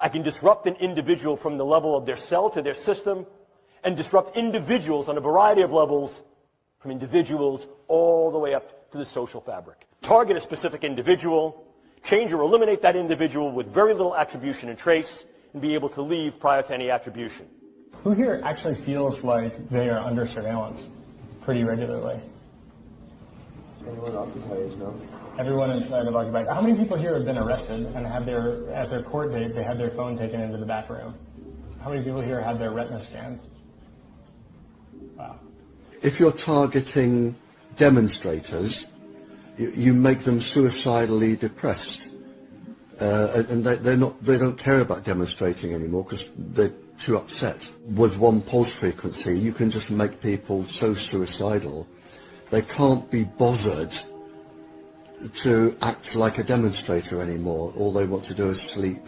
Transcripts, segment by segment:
I can disrupt an individual from the level of their cell to their system, and disrupt individuals on a variety of levels, from individuals all the way up to the social fabric. Target a specific individual, change or eliminate that individual with very little attribution and trace, and be able to leave prior to any attribution. Who here actually feels like they are under surveillance pretty regularly? Anyone occupied, no? Everyone inside of Occupied. How many people here have been arrested and have at their court date, they had their phone taken into the back room? How many people here had their retina scanned? Wow. If you're targeting demonstrators, you make them suicidally depressed. And they don't care about demonstrating anymore because they're too upset. With one pulse frequency, you can just make people so suicidal, they can't be bothered to act like a demonstrator anymore. All they want to do is sleep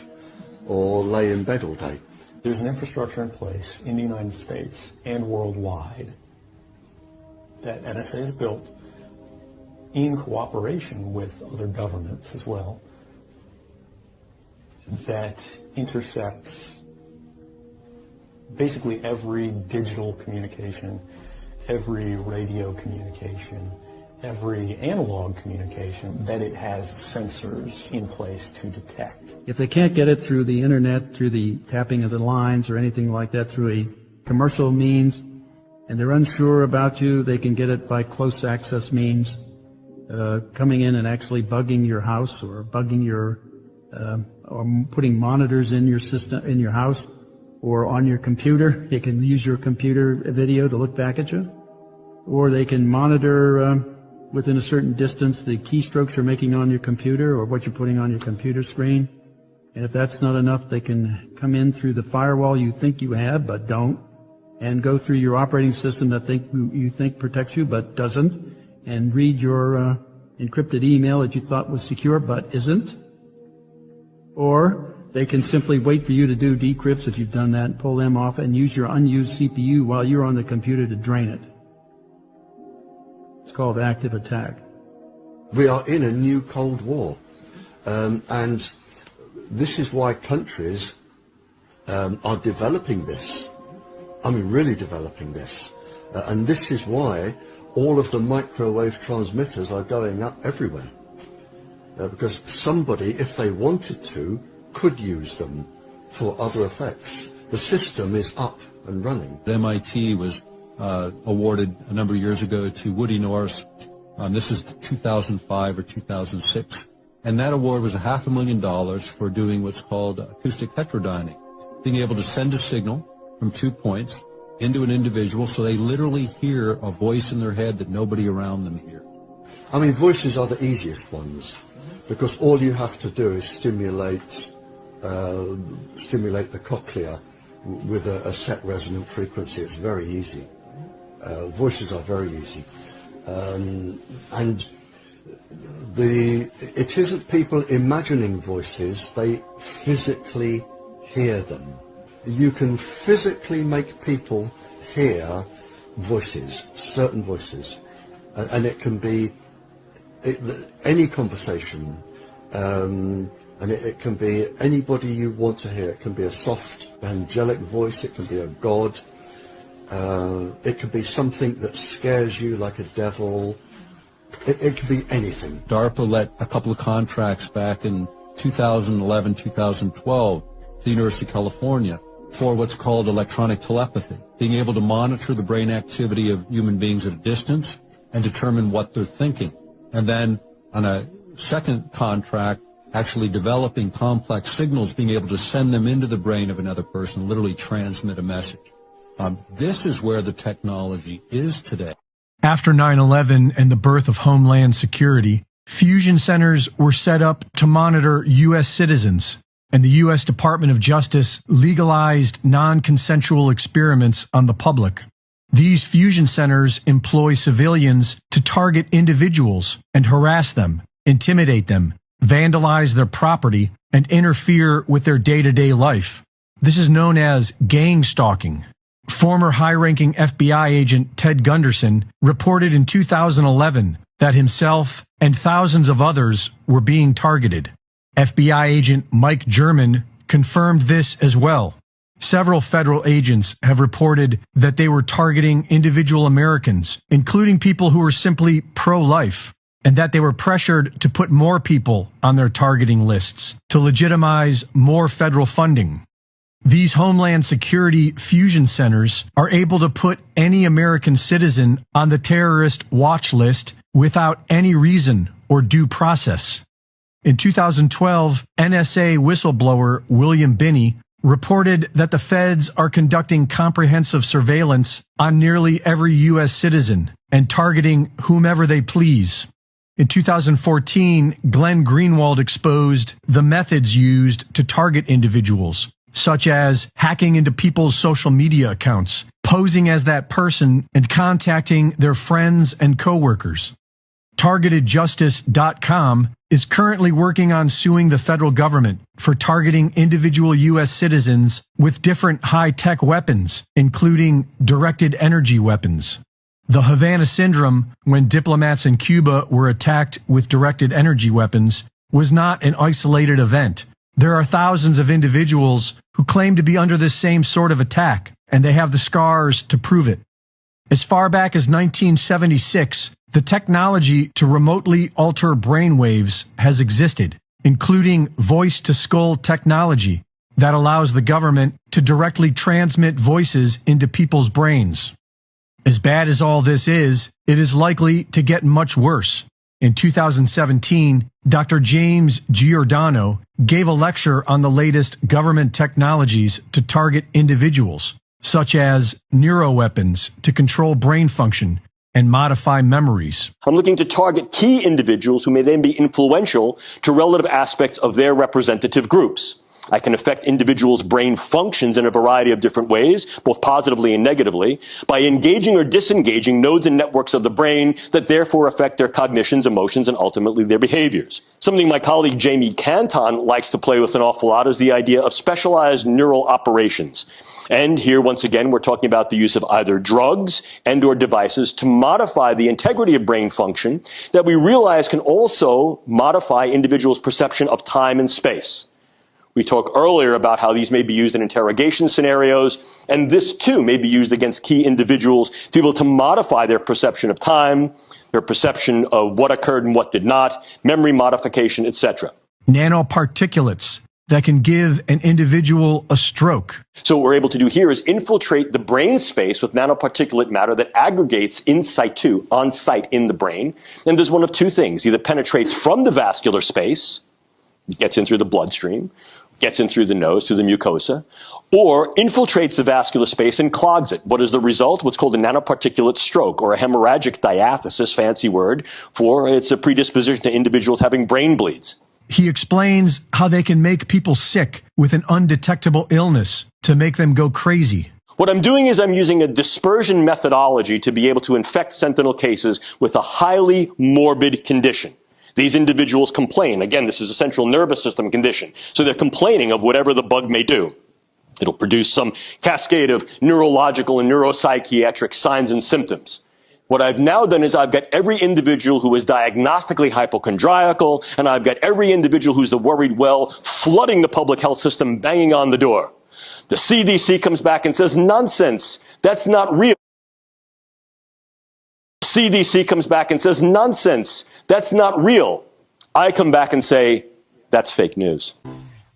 or lay in bed all day. There's an infrastructure in place in the United States and worldwide that NSA has built in cooperation with other governments as well that intersects basically every digital communication, every radio communication, every analog communication that it has sensors in place to detect. If they can't get it through the internet, through the tapping of the lines or anything like that, through a commercial means, and they're unsure about you, they can get it by close access means, coming in and actually bugging your house or bugging your, or putting monitors in your system, in your house or on your computer. They can use your computer video to look back at you, or they can monitor within a certain distance the keystrokes you're making on your computer or what you're putting on your computer screen. And if that's not enough, they can come in through the firewall you think you have but don't, and go through your operating system that you think protects you but doesn't, and read your encrypted email that you thought was secure but isn't. Or they can simply wait for you to do decrypts if you've done that, and pull them off and use your unused CPU while you're on the computer to drain it. It's called active attack. We are in a new Cold War, and this is why countries are developing this. I mean, really developing this. And this is why all of the microwave transmitters are going up everywhere. Because somebody, if they wanted to, could use them for other effects. The system is up and running. MIT was awarded a number of years ago to Woody Norris. This is 2005 or 2006. And that award was $500,000 for doing what's called acoustic heterodyning, being able to send a signal from 2 points into an individual so they literally hear a voice in their head that nobody around them hears. I mean, voices are the easiest ones because all you have to do is stimulate the cochlea with a set resonant frequency. It's very easy. Voices are very easy. And it isn't people imagining voices, they physically hear them. You can physically make people hear voices, certain voices, and it can be any conversation, and it can be anybody you want to hear. It can be a soft, angelic voice, it can be a god, it can be something that scares you like a devil, it can be anything. DARPA let a couple of contracts back in 2011, 2012 to the University of California for what's called electronic telepathy, being able to monitor the brain activity of human beings at a distance and determine what they're thinking. And then on a second contract, actually developing complex signals, being able to send them into the brain of another person, literally transmit a message. This is where the technology is today. After 9/11 and the birth of Homeland Security, fusion centers were set up to monitor U.S. citizens, and the U.S. Department of Justice legalized non-consensual experiments on the public. These fusion centers employ civilians to target individuals and harass them, intimidate them, vandalize their property, and interfere with their day-to-day life. This is known as Gangstalking. Former high-ranking FBI agent Ted Gunderson reported in 2011 that himself and thousands of others were being targeted. FBI agent Mike German confirmed this as well. Several federal agents have reported that they were targeting individual Americans, including people who were simply pro-life, and that they were pressured to put more people on their targeting lists to legitimize more federal funding. These Homeland Security fusion centers are able to put any American citizen on the terrorist watch list without any reason or due process. In 2012, NSA whistleblower William Binney reported that the feds are conducting comprehensive surveillance on nearly every U.S. citizen and targeting whomever they please. In 2014, Glenn Greenwald exposed the methods used to target individuals, such as hacking into people's social media accounts, posing as that person, and contacting their friends and coworkers. TargetedJustice.com is currently working on suing the federal government for targeting individual U.S. citizens with different high-tech weapons, including directed energy weapons. The Havana Syndrome, when diplomats in Cuba were attacked with directed energy weapons, was not an isolated event. There are thousands of individuals who claim to be under this same sort of attack, and they have the scars to prove it. As far back as 1976, the technology to remotely alter brainwaves has existed, including voice-to-skull technology that allows the government to directly transmit voices into people's brains. As bad as all this is, it is likely to get much worse. In 2017, Dr. James Giordano gave a lecture on the latest government technologies to target individuals, such as neuroweapons to control brain function and modify memories. I'm looking to target key individuals who may then be influential to relative aspects of their representative groups. I can affect individuals' brain functions in a variety of different ways, both positively and negatively, by engaging or disengaging nodes and networks of the brain that therefore affect their cognitions, emotions, and ultimately their behaviors. Something my colleague Jamie Canton likes to play with an awful lot is the idea of specialized neural operations. And here, once again, we're talking about the use of either drugs and or devices to modify the integrity of brain function that we realize can also modify individuals' perception of time and space. We talked earlier about how these may be used in interrogation scenarios, and this too may be used against key individuals to be able to modify their perception of time, their perception of what occurred and what did not, memory modification, etc. Nanoparticulates that can give an individual a stroke. So what we're able to do here is infiltrate the brain space with nanoparticulate matter that aggregates in situ, on site in the brain, and does one of two things. Either penetrates from the vascular space, gets in through the bloodstream, gets in through the nose, through the mucosa, or infiltrates the vascular space and clogs it. What is the result? What's called a nanoparticulate stroke, or a hemorrhagic diathesis, fancy word, for it's a predisposition to individuals having brain bleeds. He explains how they can make people sick with an undetectable illness to make them go crazy. What I'm doing is I'm using a dispersion methodology to be able to infect sentinel cases with a highly morbid condition. These individuals complain. Again, this is a central nervous system condition. So they're complaining of whatever the bug may do. It'll produce some cascade of neurological and neuropsychiatric signs and symptoms. What I've now done is I've got every individual who is diagnostically hypochondriacal, and I've got every individual who's the worried well flooding the public health system, banging on the door. The CDC comes back and says, nonsense, that's not real. CDC comes back and says, nonsense, that's not real. I come back and say, that's fake news.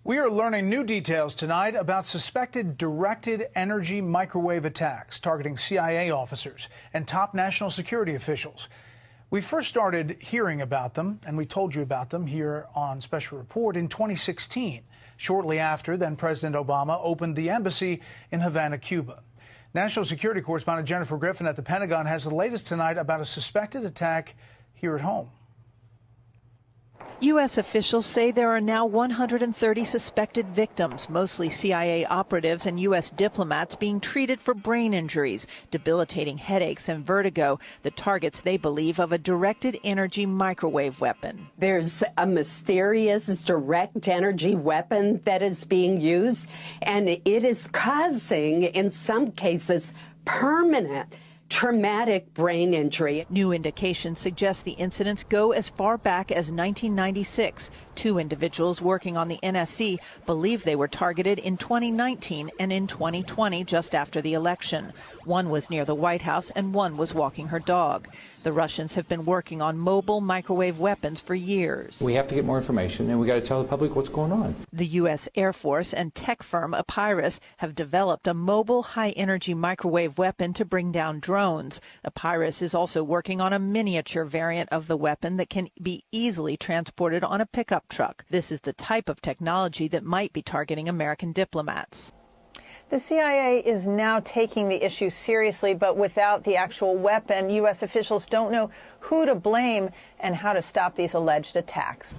We are learning new details tonight about suspected directed energy microwave attacks targeting CIA officers and top national security officials. We first started hearing about them, and we told you about them here on Special Report in 2016, shortly after then President Obama opened the embassy in Havana, Cuba. National security correspondent Jennifer Griffin at the Pentagon has the latest tonight about a suspected attack here at home. U.S. officials say there are now 130 suspected victims, mostly CIA operatives and U.S. diplomats being treated for brain injuries, debilitating headaches and vertigo, the targets they believe of a directed energy microwave weapon. There's a mysterious direct energy weapon that is being used, and it is causing, in some cases, permanent traumatic brain injury. New indications suggest the incidents go as far back as 1996. 2 individuals working on the NSC believe they were targeted in 2019 and in 2020, just after the election. One was near the White House and one was walking her dog. The Russians have been working on mobile microwave weapons for years. We have to get more information, and we got to tell the public what's going on. The U.S. Air Force and tech firm Epirus have developed a mobile high-energy microwave weapon to bring down drones. Epirus is also working on a miniature variant of the weapon that can be easily transported on a pickup truck. This is the type of technology that might be targeting American diplomats. The CIA is now taking the issue seriously, but without the actual weapon, U.S. officials don't know who to blame and how to stop these alleged attacks.